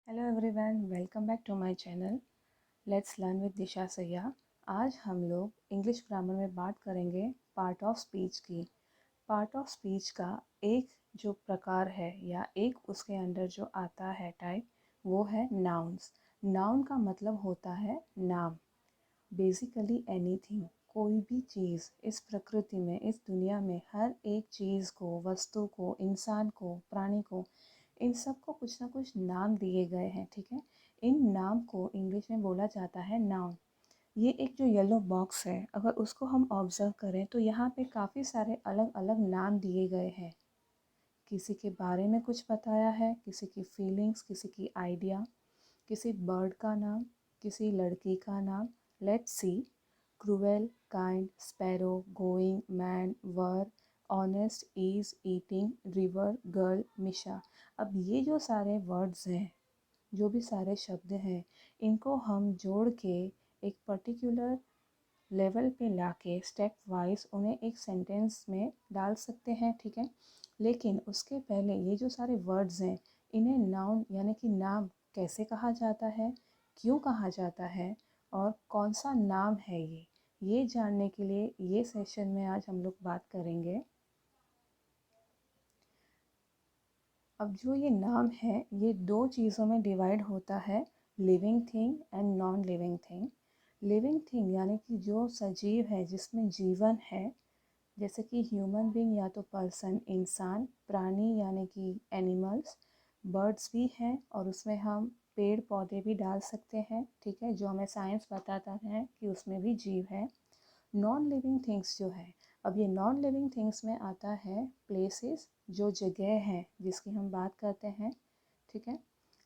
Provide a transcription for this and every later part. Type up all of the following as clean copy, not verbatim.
Hello everyone, welcome back to my channel. Let's learn with Disha Saiya. आज हम लोग English grammar में बात करेंगे पार्ट ऑफ स्पीच की। पार्ट ऑफ स्पीच का एक जो प्रकार है या एक उसके अंडर जो आता है टाइप, वो है नाउन्स। नाउन का मतलब होता है नाम। बेसिकली एनीथिंग, कोई भी चीज़ इस प्रकृति में, इस दुनिया में हर एक चीज़ को, वस्तु को, इंसान को, प्राणी को, इन सब को कुछ ना कुछ नाम दिए गए हैं। ठीक है, इन नाम को इंग्लिश में बोला जाता है नाउन। ये एक जो येलो बॉक्स है, अगर उसको हम ऑब्जर्व करें तो यहाँ पे काफ़ी सारे अलग अलग नाम दिए गए हैं। किसी के बारे में कुछ बताया है, किसी की फीलिंग्स, किसी की आइडिया, किसी बर्ड का नाम, किसी लड़की का नाम। Let's see. Cruel, kind, sparrow, going, man, war, honest, is, eating, river, girl, Misha. अब ये जो सारे वर्ड्स हैं, जो भी सारे शब्द हैं, इनको हम जोड़ के एक पर्टिकुलर लेवल पे लाके स्टेप वाइज उन्हें एक सेंटेंस में डाल सकते हैं। ठीक है, लेकिन उसके पहले ये जो सारे वर्ड्स हैं, इन्हें नाउन यानी कि नाम कैसे कहा जाता है, क्यों कहा जाता है और कौन सा नाम है ये जानने के लिए ये सेशन में आज हम लोग बात करेंगे। अब जो ये नाम है, ये दो चीज़ों में डिवाइड होता है, living thing and non living thing. Living thing यानी कि जो सजीव है, जिसमें जीवन है, जैसे कि ह्यूमन बीइंग या तो पर्सन, इंसान, प्राणी यानी कि एनिमल्स, बर्ड्स भी हैं और उसमें हम पेड़ पौधे भी डाल सकते हैं। ठीक है, जो हमें साइंस बताता है कि उसमें भी जीव है। नॉन लिविंग थिंग्स जो है, अब ये नॉन लिविंग थिंग्स में आता है प्लेसेस, जो जगह हैं जिसकी हम बात करते हैं। ठीक है,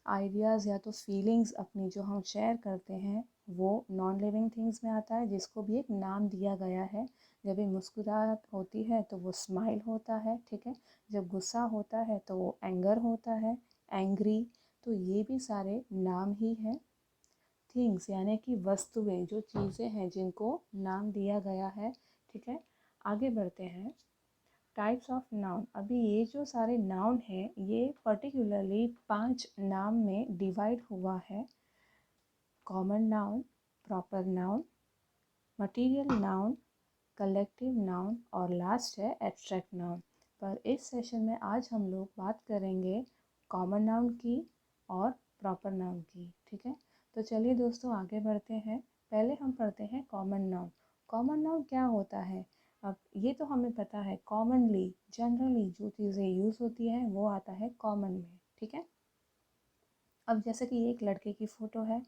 आइडियाज़ या तो फीलिंग्स अपनी जो हम शेयर करते हैं, वो नॉन लिविंग थिंग्स में आता है, जिसको भी एक नाम दिया गया है। जब भी मुस्कुराहट होती है तो वो स्माइल होता है। ठीक है, जब गुस्सा होता है तो वो एंगर होता है, एंग्री। तो ये भी सारे नाम ही हैं। थिंग्स यानी कि वस्तुएं, जो चीज़ें हैं जिनको नाम दिया गया है। ठीक है, आगे बढ़ते हैं। Types of noun. अभी ये जो सारे नाउन हैं, ये पर्टिकुलरली 5 नाम में डिवाइड हुआ है। Common noun, proper noun, material noun, collective noun और लास्ट है एब्स्ट्रैक्ट नाउन। पर इस सेशन में आज हम लोग बात करेंगे कॉमन नाउन की और प्रॉपर नाउन की। ठीक है, तो चलिए दोस्तों आगे बढ़ते हैं। पहले हम पढ़ते हैं कॉमन नाउन। कॉमन नाउन क्या होता है? अब ये तो हमें पता है, कॉमनली, जनरली जो चीज़ें यूज़ होती हैं वो आता है कॉमन में। ठीक है, अब जैसे कि ये एक लड़के की फ़ोटो है,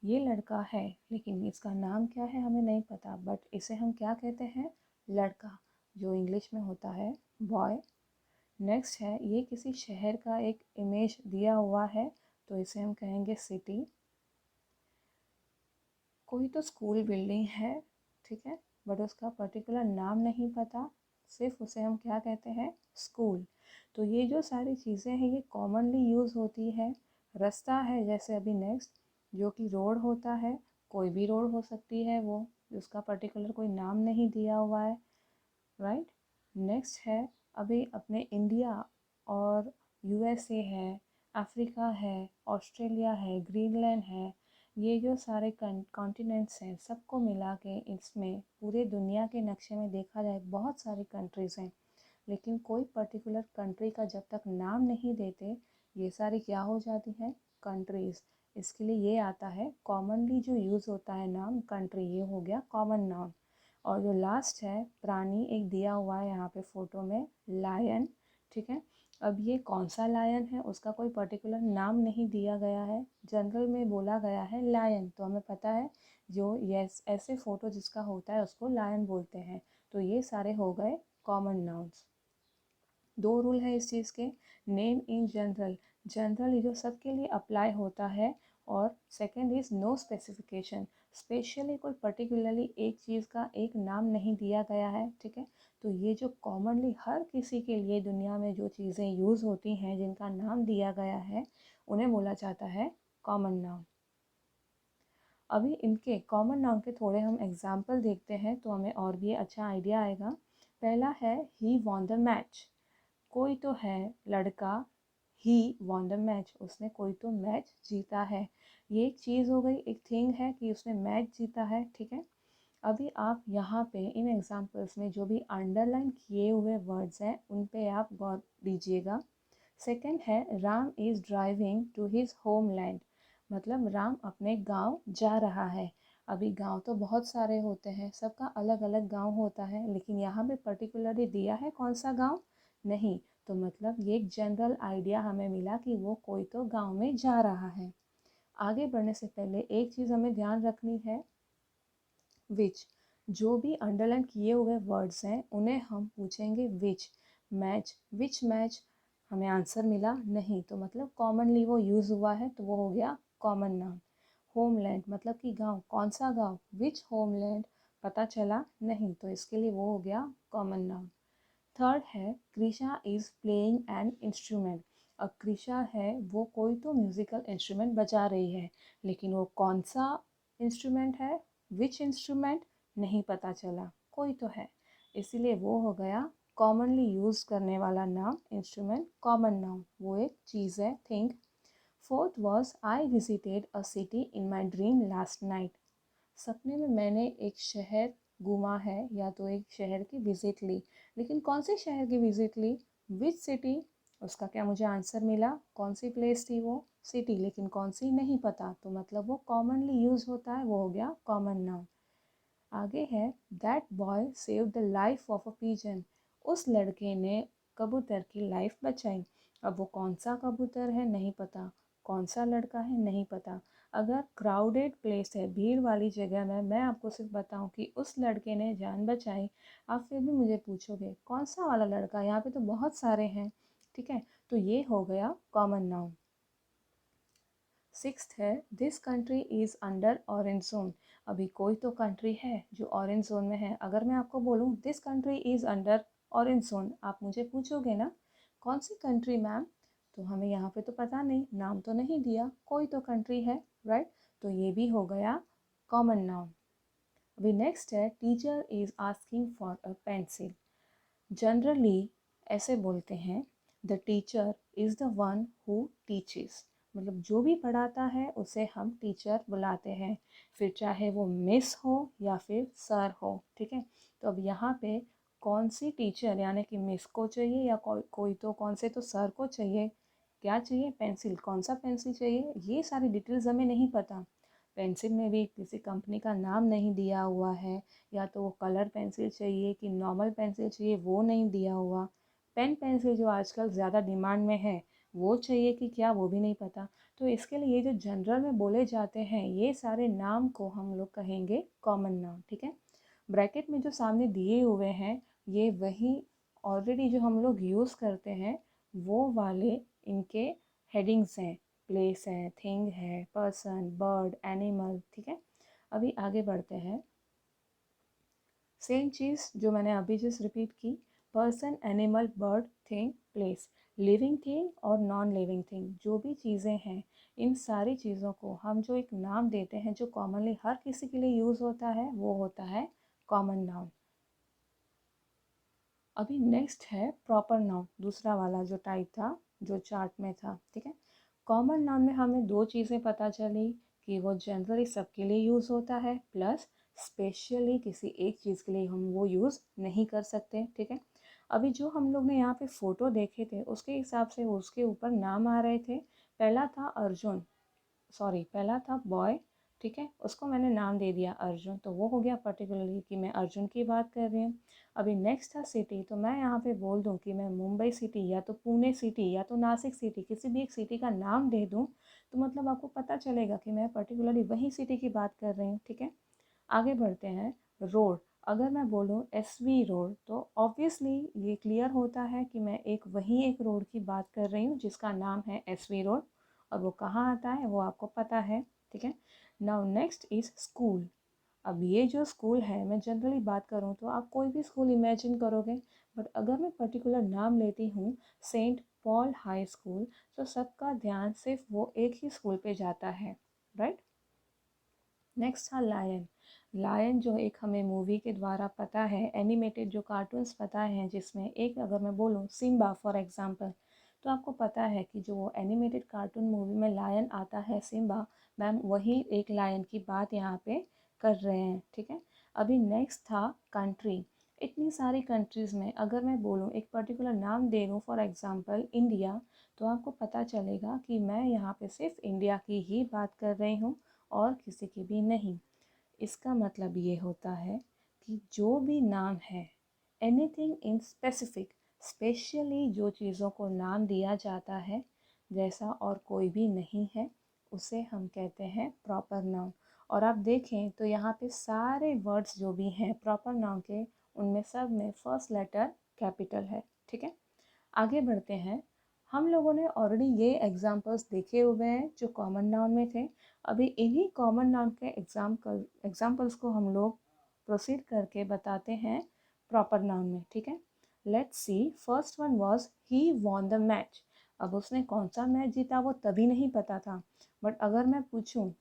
ये लड़का है लेकिन इसका नाम क्या है हमें नहीं पता, बट इसे हम क्या कहते हैं? लड़का, जो इंग्लिश में होता है बॉय। नेक्स्ट है, ये किसी शहर का एक इमेज दिया हुआ है, तो इसे हम कहेंगे सिटी। कोई तो स्कूल बिल्डिंग है, ठीक है, बट उसका पर्टिकुलर नाम नहीं पता, सिर्फ उसे हम क्या कहते हैं? स्कूल। तो ये जो सारी चीज़ें हैं ये कॉमनली यूज़ होती है। रास्ता है जैसे अभी नेक्स्ट, जो कि रोड होता है, कोई भी रोड हो सकती है वो, उसका पर्टिकुलर कोई नाम नहीं दिया हुआ है, राइट। नेक्स्ट है, अभी अपने इंडिया और यूएसए है, अफ्रीका है, ऑस्ट्रेलिया है, ग्रीनलैंड है, ये जो सारे कॉन्टिनेंट्स हैं, सबको मिला के इसमें पूरे दुनिया के नक्शे में देखा जाए बहुत सारी कंट्रीज़ हैं। लेकिन कोई पर्टिकुलर कंट्री का जब तक नाम नहीं देते, ये सारी क्या हो जाती हैं? कंट्रीज़। इसके लिए ये आता है कॉमनली जो यूज़ होता है नाम कंट्री, ये हो गया कॉमन नाउन। और जो लास्ट है प्राणी, एक दिया हुआ है यहाँ पे फ़ोटो में, लायन। ठीक है, अब ये कौन सा लायन है उसका कोई पर्टिकुलर नाम नहीं दिया गया है, जनरल में बोला गया है लायन। तो हमें पता है जो यस ऐसे फ़ोटो जिसका होता है उसको लायन बोलते हैं। तो ये सारे हो गए कॉमन नाउन्स। दो रूल है इस चीज़ के। नेम इन जनरल, जनरल जो सबके लिए अप्लाई होता है, और second is no specification, specially कोई पर्टिकुलरली एक चीज़ का एक नाम नहीं दिया गया है। ठीक है, तो ये जो कॉमनली हर किसी के लिए दुनिया में जो चीज़ें यूज़ होती हैं, जिनका नाम दिया गया है, उन्हें बोला जाता है कॉमन नाउन। अभी इनके कॉमन नाउन के थोड़े हम एग्जाम्पल देखते हैं तो हमें और भी अच्छा आइडिया आएगा। पहला है ही वॉन द मैच। कोई तो है लड़का, ही वॉन द मैच, उसने कोई तो मैच जीता है। ये एक चीज़ हो गई, एक थिंग है कि उसने मैच जीता है, ठीक है। अभी आप यहाँ पे इन एग्जाम्पल्स में जो भी अंडरलाइन किए हुए वर्ड्स हैं उन पे आप गौर दीजिएगा। सेकंड है Ram is driving to his homeland, मतलब राम अपने गांव जा रहा है। अभी गांव तो बहुत सारे होते हैं, सबका अलग अलग गांव होता है, लेकिन यहाँ पे पर्टिकुलरली दिया है कौन सा गांव नहीं, तो मतलब ये एक जनरल आइडिया हमें मिला कि वो कोई तो गांव में जा रहा है। आगे बढ़ने से पहले एक चीज़ हमें ध्यान रखनी है, विच, जो भी अंडरलाइन किए हुए वर्ड्स हैं उन्हें हम पूछेंगे विच। मैच, विच मैच, हमें आंसर मिला नहीं, तो मतलब कॉमनली वो यूज़ हुआ है तो वो हो गया कॉमन नाउन। होमलैंड मतलब कि गांव, कौन सा गांव, विच होमलैंड, पता चला नहीं, तो इसके लिए वो हो गया कॉमन नाउन। थर्ड है Krisha is playing an instrument. अब कृषा है वो कोई तो म्यूज़िकल इंस्ट्रूमेंट बजा रही है, लेकिन वो कौन सा इंस्ट्रूमेंट है, विच इंस्ट्रूमेंट, नहीं पता चला, कोई तो है, इसीलिए वो हो गया कॉमनली यूज़ करने वाला नाम इंस्ट्रूमेंट, कॉमन नाउन, वो एक चीज़ है, thing. Fourth was I visited a city in my dream last night. सपने में मैंने एक शहर घूमा है या तो एक शहर की विज़िट ली, लेकिन कौन से शहर की विज़िट ली, विच सिटी, उसका क्या मुझे आंसर मिला, कौन सी प्लेस थी वो, सिटी, लेकिन कौन सी नहीं पता, तो मतलब वो कॉमनली यूज़ होता है, वो हो गया कॉमन नाउन। आगे है that boy save the life of a pigeon, उस लड़के ने कबूतर की लाइफ बचाई। अब वो कौन सा कबूतर है नहीं पता, कौन सा लड़का है नहीं पता। अगर क्राउडेड प्लेस है, भीड़ वाली जगह में, मैं आपको सिर्फ बताऊं कि उस लड़के ने जान बचाई, आप फिर भी मुझे पूछोगे कौन सा वाला लड़का, यहाँ पे तो बहुत सारे हैं, ठीक है, तो ये हो गया कॉमन नाउन। सिक्स्थ है this country is under orange zone. अभी कोई तो कंट्री है जो ऑरेंज जोन में है, अगर मैं आपको बोलूँ this country is under orange zone, आप मुझे पूछोगे ना कौन सी कंट्री मैम, तो हमें यहाँ पे तो पता नहीं, नाम तो नहीं दिया, कोई तो कंट्री है, राइट, तो ये भी हो गया कॉमन नाउन। अभी नेक्स्ट है teacher is asking for a pencil. Generally ऐसे बोलते हैं the teacher is the one who teaches, मतलब जो भी पढ़ाता है उसे हम टीचर बुलाते हैं, फिर चाहे वो मिस हो या फिर सर हो, ठीक है। तो अब यहाँ पे कौन सी टीचर यानी कि मिस को चाहिए या कोई तो कौन से तो सर को चाहिए, क्या चाहिए, पेंसिल, कौन सा पेंसिल चाहिए, ये सारी डिटेल्स हमें नहीं पता। पेंसिल में भी किसी कंपनी का नाम नहीं दिया हुआ है, या तो वो कलर पेंसिल चाहिए कि नॉर्मल पेंसिल चाहिए वो नहीं दिया हुआ, पेन पेंसिल जो आजकल ज़्यादा डिमांड में है वो चाहिए कि क्या वो भी नहीं पता। तो इसके लिए ये जो जनरल में बोले जाते हैं ये सारे नाम को हम लोग कहेंगे कॉमन नाम, ठीक है। ब्रैकेट में जो सामने दिए हुए हैं ये वही ऑलरेडी जो हम लोग यूज़ करते हैं वो वाले इनके हेडिंग्स हैं, प्लेस है, थिंग है, पर्सन, बर्ड, एनिमल, ठीक है। अभी आगे बढ़ते हैं, सेम चीज़ जो मैंने अभी जस्ट रिपीट की, person, animal, bird, thing, place, living thing और नॉन लिविंग थिंग, जो भी चीज़ें हैं इन सारी चीज़ों को हम जो एक नाम देते हैं जो कॉमनली हर किसी के लिए यूज़ होता है वो होता है कॉमन नाउन। अभी नेक्स्ट है प्रॉपर नाउन, दूसरा वाला जो टाइप था जो चार्ट में था, ठीक है। कॉमन नाउन में हमें दो चीज़ें पता चली कि वो जनरली सबके लिए यूज़ होता है, प्लस स्पेशली किसी एक चीज़ के लिए हम वो यूज़ नहीं कर सकते, ठीक है। अभी जो हम लोग ने यहाँ पे फ़ोटो देखे थे उसके हिसाब से उसके ऊपर नाम आ रहे थे, पहला था अर्जुन, सॉरी पहला था बॉय, ठीक है, उसको मैंने नाम दे दिया अर्जुन, तो वो हो गया पर्टिकुलरली कि मैं अर्जुन की बात कर रही हूँ। अभी नेक्स्ट था सिटी, तो मैं यहाँ पे बोल दूँ कि मैं मुंबई सिटी या तो पुणे सिटी या तो नासिक सिटी, किसी भी एक सिटी का नाम दे दूँ, तो मतलब आपको पता चलेगा कि मैं पर्टिकुलरली वही सिटी की बात कर रही हूँ, ठीक है। आगे बढ़ते हैं, रोड, अगर मैं बोलूँ SV रोड तो ऑब्वियसली ये क्लियर होता है कि मैं वही एक रोड की बात कर रही हूँ जिसका नाम है SV रोड, और वो कहाँ आता है वो आपको पता है, ठीक है। Now next is school. अब ये जो स्कूल है मैं जनरली बात करूँ तो आप कोई भी स्कूल इमेजिन करोगे, बट अगर मैं पर्टिकुलर नाम लेती हूँ सेंट पॉल हाई स्कूल, तो सबका ध्यान सिर्फ वो एक ही स्कूल पे जाता है, राइट। नेक्स्ट था लायन। लायन जो एक हमें मूवी के द्वारा पता है, एनिमेटेड जो कार्टून्स पता हैं, जिसमें एक अगर मैं बोलूँ सिम्बा फॉर एग्जांपल, तो आपको पता है कि जो एनिमेटेड कार्टून मूवी में लायन आता है सिम्बा, मैम वही एक लायन की बात यहाँ पे कर रहे हैं, ठीक है। अभी नेक्स्ट था कंट्री। इतनी सारी कंट्रीज़ में अगर मैं बोलूँ एक पर्टिकुलर नाम दे दूँ, फॉर एग्जांपल इंडिया, तो आपको पता चलेगा कि मैं यहाँ पे सिर्फ इंडिया की ही बात कर रही हूँ और किसी की भी नहीं। इसका मतलब ये होता है कि जो भी नाम है, एनीथिंग इन स्पेसिफिक, स्पेशली जो चीज़ों को नाम दिया जाता है जैसा और कोई भी नहीं है, उसे हम कहते हैं प्रॉपर नाउन। और आप देखें तो यहाँ पे सारे वर्ड्स जो भी हैं प्रॉपर नाउन के, उनमें सब में फर्स्ट लेटर कैपिटल है, ठीक है। आगे बढ़ते हैं। हम लोगों ने ऑलरेडी ये एग्जाम्पल्स देखे हुए हैं जो कॉमन नाउन में थे। अभी इन्हीं कॉमन नाउन के एग्जाम्पल्स को हम लोग प्रोसीड करके बताते हैं प्रॉपर नाउन में, ठीक है। Let's see, first one was he won the match. अब उसने कौन सा मैच जीता वो तभी नहीं पता था, बट अगर मैं पूछूं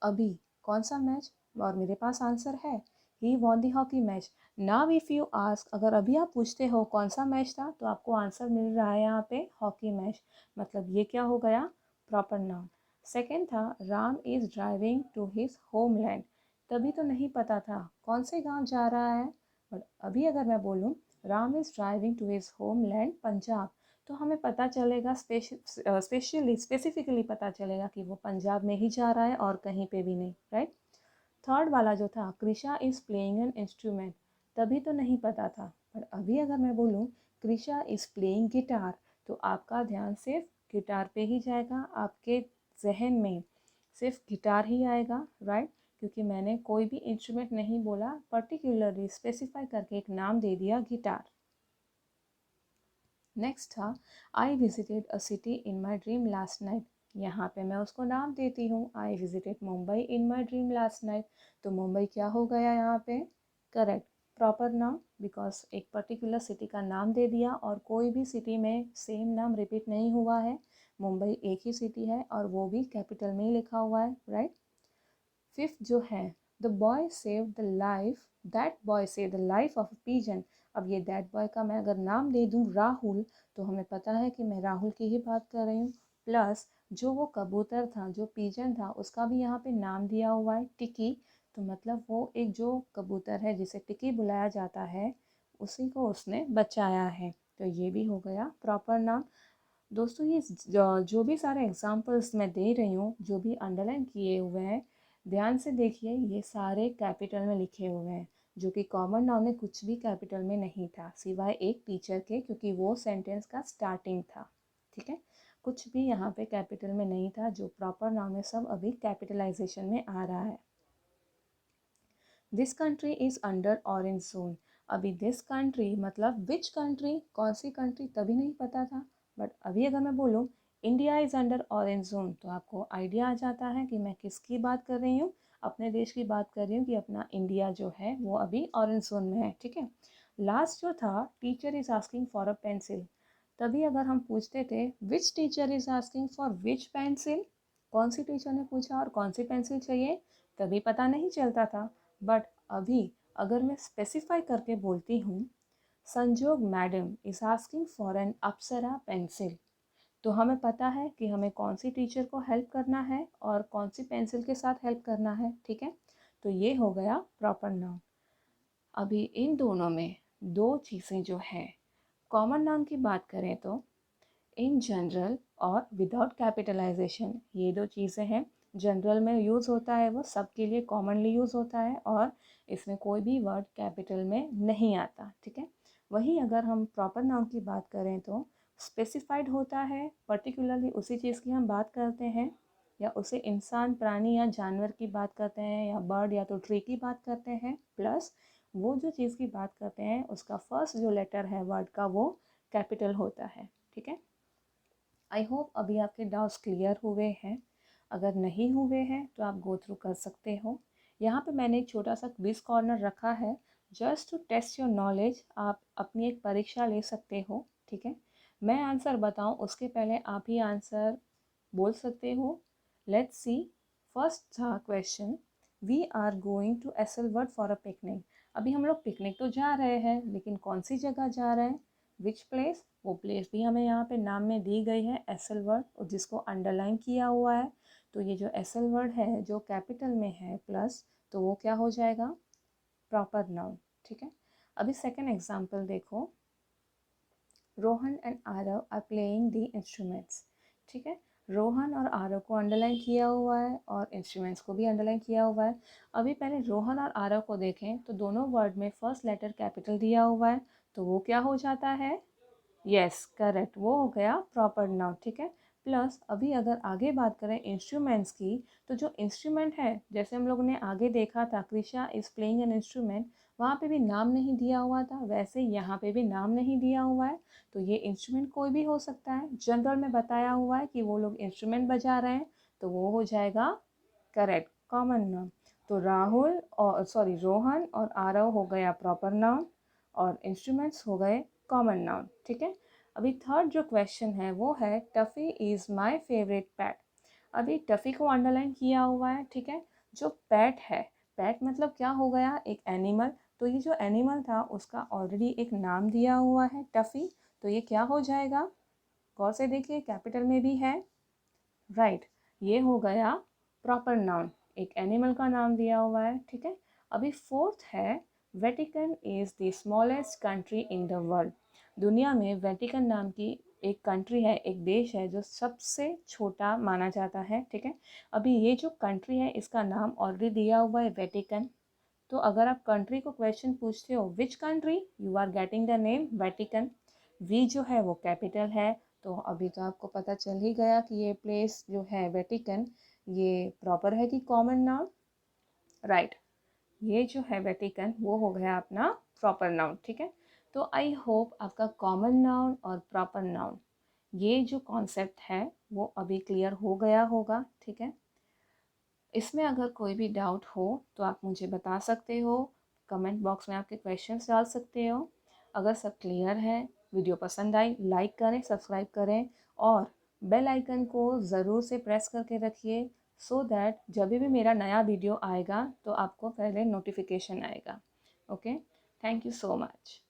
अभी कौन सा मैच, और मेरे पास आंसर है, he won the hockey match. Now if you ask, अगर अभी आप पूछते हो कौन सा मैच था, तो आपको आंसर मिल रहा है यहाँ पे हॉकी मैच। मतलब ये क्या हो गया, प्रॉपर नाउन। सेकेंड था Ram is driving to his homeland. तभी तो नहीं पता था कौन से गांव जा रहा है, बट अभी अगर मैं बोलूँ Ram is driving to his homeland Punjab, तो हमें पता चलेगा, स्पेसिफिकली पता चलेगा कि वो पंजाब में ही जा रहा है और कहीं पे भी नहीं, राइट। थर्ड वाला जो था Krisha is playing an instrument, तभी तो नहीं पता था, पर अभी अगर मैं बोलूँ कृषा इज़ प्लेइंग गिटार, तो आपका ध्यान सिर्फ गिटार पे ही जाएगा, आपके जहन में सिर्फ गिटार ही आएगा, राइट। क्योंकि मैंने कोई भी इंस्ट्रूमेंट नहीं बोला, पर्टिकुलरली स्पेसिफाई करके एक नाम दे दिया गिटार। नेक्स्ट था I visited a city in my dream last night. यहाँ पे मैं उसको नाम देती हूँ, I visited Mumbai in my dream last night. तो मुंबई क्या हो गया यहाँ पे, करेक्ट, प्रॉपर नाउन, बिकॉज एक पर्टिकुलर सिटी का नाम दे दिया और कोई भी सिटी में सेम नाम रिपीट नहीं हुआ है। मुंबई एक ही सिटी है और वो भी कैपिटल में ही लिखा हुआ है, राइट। फिफ्थ जो है, the boy save the life, that boy save the life of pigeon. अब ये दैट बॉय का मैं अगर नाम दे दूँ राहुल, तो हमें पता है कि मैं राहुल की ही बात कर रही हूँ। प्लस जो वो कबूतर था, जो पीजन था, उसका भी यहाँ पे नाम दिया हुआ है टिकी, तो मतलब वो एक जो कबूतर है जिसे टिकी बुलाया जाता है, उसी को उसने बचाया है। तो ये भी हो गया प्रॉपर नाम। दोस्तों ये जो भी सारे एग्जाम्पल्स मैं दे रही हूँ, जो भी अंडरलाइन किए हुए हैं, ध्यान से देखिए, ये सारे कैपिटल में लिखे हुए हैं, जो कि कॉमन नाउन में कुछ भी कैपिटल में नहीं था सिवाय एक टीचर के, क्योंकि वो सेंटेंस का स्टार्टिंग था, ठीक है। कुछ भी यहाँ पे कैपिटल में नहीं था, जो प्रॉपर नाउन में सब अभी कैपिटलाइजेशन में आ रहा है। This country is under orange zone. अभी दिस कंट्री मतलब विच कंट्री, कौन सी कंट्री, तभी नहीं पता था, बट अभी अगर मैं बोलूँ India is under orange zone, तो आपको आइडिया आ जाता है कि मैं किसकी बात कर रही हूँ, अपने देश की बात कर रही हूँ कि अपना इंडिया जो है वो अभी ऑरेंज जोन में है, ठीक है। लास्ट जो था teacher is asking for a pencil, तभी अगर हम पूछते थे which teacher is asking for which pencil, कौन सी टीचर ने पूछा और कौन सी पेंसिल चाहिए, तभी पता नहीं चलता था। बट अभी अगर मैं स्पेसिफाई करके बोलती हूँ Sanjog madam is asking for an Apsara pencil, तो हमें पता है कि हमें कौन सी टीचर को हेल्प करना है और कौन सी पेंसिल के साथ हेल्प करना है, ठीक है। तो ये हो गया प्रॉपर नाउन। अभी इन दोनों में दो चीज़ें जो है, कॉमन नाउन की बात करें तो इन जनरल और विदाउट कैपिटलाइजेशन, ये दो चीज़ें हैं। जनरल में यूज़ होता है वो सबके लिए कॉमनली यूज़ होता है और इसमें कोई भी वर्ड कैपिटल में नहीं आता, ठीक है। वहीं अगर हम प्रॉपर नाउन की बात करें तो स्पेसिफाइड होता है, पर्टिकुलरली उसी चीज़ की हम बात करते हैं, या उसे इंसान, प्राणी या जानवर की बात करते हैं, या बर्ड या तो ट्री की बात करते हैं, प्लस वो जो चीज़ की बात करते हैं उसका फर्स्ट जो लेटर है वर्ड का वो कैपिटल होता है, ठीक है। आई होप अभी आपके डाउट्स क्लियर हुए हैं। अगर नहीं हुए हैं तो आप गो थ्रू कर सकते हो। यहाँ पे मैंने एक छोटा सा क्विज कॉर्नर रखा है, just to test your knowledge. आप अपनी एक परीक्षा ले सकते हो, ठीक है। मैं आंसर बताऊँ उसके पहले आप ही आंसर बोल सकते हो। लेट्स सी, फर्स्ट था question, we are going to EsselWorld for a picnic. अभी हम लोग पिकनिक तो जा रहे हैं, लेकिन कौन सी जगह जा रहे हैं, विच प्लेस, वो प्लेस भी हमें यहाँ पे नाम में दी गई है एसएल वर्ड और जिसको अंडरलाइन किया हुआ है। तो ये जो एसएल वर्ड है जो कैपिटल में है प्लस, तो वो क्या हो जाएगा, प्रॉपर नाउन। ठीक है, अभी सेकेंड एग्जाम्पल देखो, Rohan and Aarav are playing the instruments. ठीक है, रोहन और आरव को अंडरलाइन किया हुआ है और इंस्ट्रूमेंट्स को भी अंडरलाइन किया हुआ है। अभी पहले रोहन और आरव को देखें तो दोनों वर्ड में फर्स्ट लेटर कैपिटल दिया हुआ है, तो वो क्या हो जाता है, यस करेक्ट, वो हो गया प्रॉपर नाउन। ठीक है, प्लस अभी अगर आगे बात करें इंस्ट्रूमेंट्स की, तो जो इंस्ट्रूमेंट है जैसे हम लोगों ने आगे देखा था Krisha is playing an instrument, वहाँ पे भी नाम नहीं दिया हुआ था, वैसे यहाँ पे भी नाम नहीं दिया हुआ है। तो ये इंस्ट्रूमेंट कोई भी हो सकता है, जनरल में बताया हुआ है कि वो लोग इंस्ट्रूमेंट बजा रहे हैं, तो वो हो जाएगा करेक्ट कॉमन नाउन। तो राहुल और सॉरी रोहन और आरव हो गया प्रॉपर नाउन और इंस्ट्रूमेंट्स हो गए कॉमन नाउन। ठीक है, अभी थर्ड जो क्वेश्चन है वो है टफ़ी इज़ माय फेवरेट पैट। अभी टफ़ी को अंडरलाइन किया हुआ है। ठीक है, जो पैट है, पैट मतलब क्या हो गया, एक एनिमल, तो ये जो एनिमल था उसका ऑलरेडी एक नाम दिया हुआ है टफ़ी, तो ये क्या हो जाएगा, गौर से देखिए कैपिटल में भी है, राइट, ये हो गया प्रॉपर नाउन, एक एनिमल का नाम दिया हुआ है। ठीक है, अभी फोर्थ है Vatican is the smallest country in the world. दुनिया में वेटिकन नाम की एक कंट्री है, एक देश है जो सबसे छोटा माना जाता है। ठीक है, अभी ये जो कंट्री है इसका नाम ऑलरेडी दिया हुआ है वेटिकन, तो अगर आप कंट्री को क्वेश्चन पूछते हो which country, you are getting the name Vatican. We जो है वो कैपिटल है, तो अभी तो आपको पता चल ही गया कि ये प्लेस जो है वेटिकन, ये प्रॉपर है कि कॉमन नाउन, राइट, ये जो है वेटिकन वो हो गया अपना प्रॉपर नाउन। ठीक है, तो आई होप आपका कॉमन नाउन और प्रॉपर नाउन ये जो कॉन्सेप्ट है वो अभी क्लियर हो गया होगा। ठीक है, इसमें अगर कोई भी डाउट हो तो आप मुझे बता सकते हो, कमेंट बॉक्स में आपके क्वेश्चंस डाल सकते हो। अगर सब क्लियर है, वीडियो पसंद आई, लाइक करें, सब्सक्राइब करें और बेल आइकन को ज़रूर से प्रेस करके रखिए, सो दैट जब भी मेरा नया वीडियो आएगा तो आपको पहले नोटिफिकेशन आएगा। Okay, thank you so much.